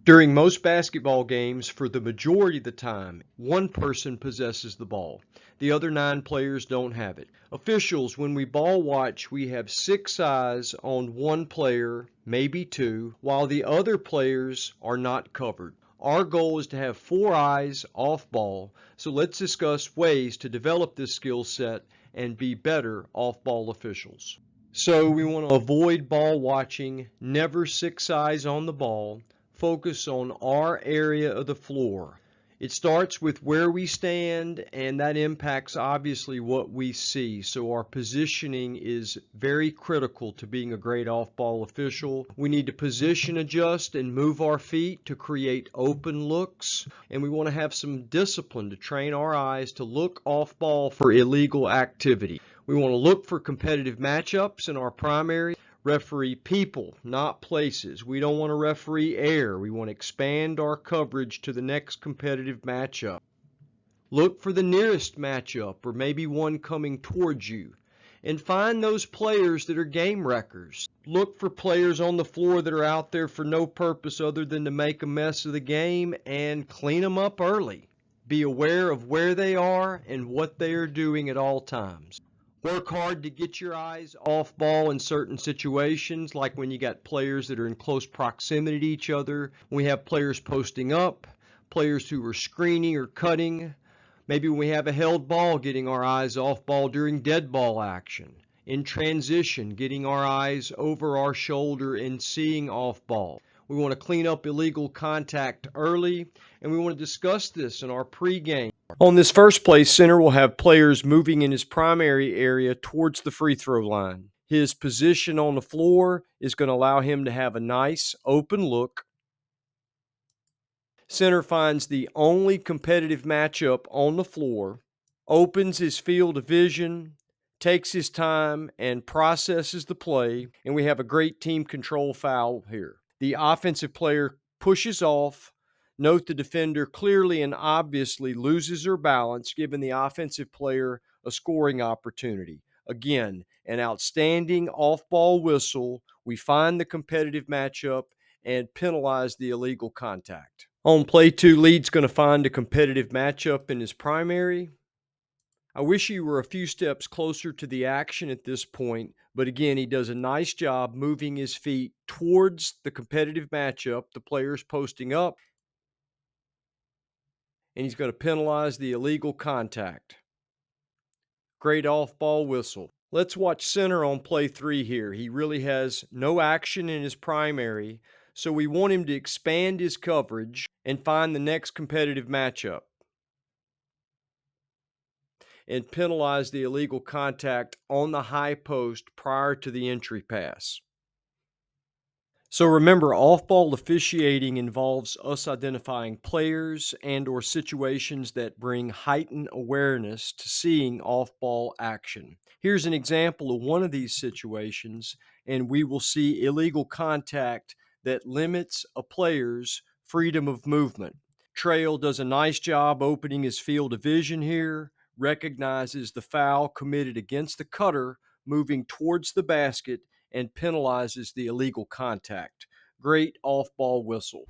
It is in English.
During most basketball games, for the majority of the time, one person possesses the ball. The other 9 players don't have it. Officials, when we ball watch, we have 6 eyes on one player, maybe 2, while the other players are not covered. Our goal is to have 4 eyes off ball, so let's discuss ways to develop this skill set and be better off-ball officials. So we want to avoid ball watching, never 6 eyes on the ball. Focus on our area of the floor. It starts with where we stand, and that impacts obviously what we see. So our positioning is very critical to being a great off-ball official. We need to position adjust and move our feet to create open looks, and we want to have some discipline to train our eyes to look off-ball for illegal activity. We want to look for competitive matchups in our primary. Referee people, not places. We don't want to referee air. We want to expand our coverage to the next competitive matchup. Look for the nearest matchup or maybe one coming towards you. And find those players that are game wreckers. Look for players on the floor that are out there for no purpose other than to make a mess of the game and clean them up early. Be aware of where they are and what they are doing at all times. Work hard to get your eyes off ball in certain situations, like when you got players that are in close proximity to each other. We have players posting up, players who are screening or cutting. Maybe when we have a held ball, getting our eyes off ball during dead ball action. In transition, getting our eyes over our shoulder and seeing off ball. We want to clean up illegal contact early, and we want to discuss this in our pregame. On this first play, center will have players moving in his primary area towards the free throw line. His position on the floor is going to allow him to have a nice open look. Center finds the only competitive matchup on the floor, opens his field of vision, takes his time, and processes the play, and we have a great team control foul here. The offensive player pushes off. Note the defender clearly and obviously loses her balance, giving the offensive player a scoring opportunity. Again, an outstanding off-ball whistle. We find the competitive matchup and penalize the illegal contact. On play 2, lead's going to find a competitive matchup in his primary. I wish he were a few steps closer to the action at this point, but again, he does a nice job moving his feet towards the competitive matchup. The player's posting up, and he's going to penalize the illegal contact. Great off-ball whistle. Let's watch center on play 3 here. He really has no action in his primary, so we want him to expand his coverage and find the next competitive matchup and penalize the illegal contact on the high post prior to the entry pass. So remember, off-ball officiating involves us identifying players and or situations that bring heightened awareness to seeing off-ball action. Here's an example of one of these situations, and we will see illegal contact that limits a player's freedom of movement. Trail does a nice job opening his field of vision here, recognizes the foul committed against the cutter moving towards the basket, and penalizes the illegal contact. Great off-ball whistle.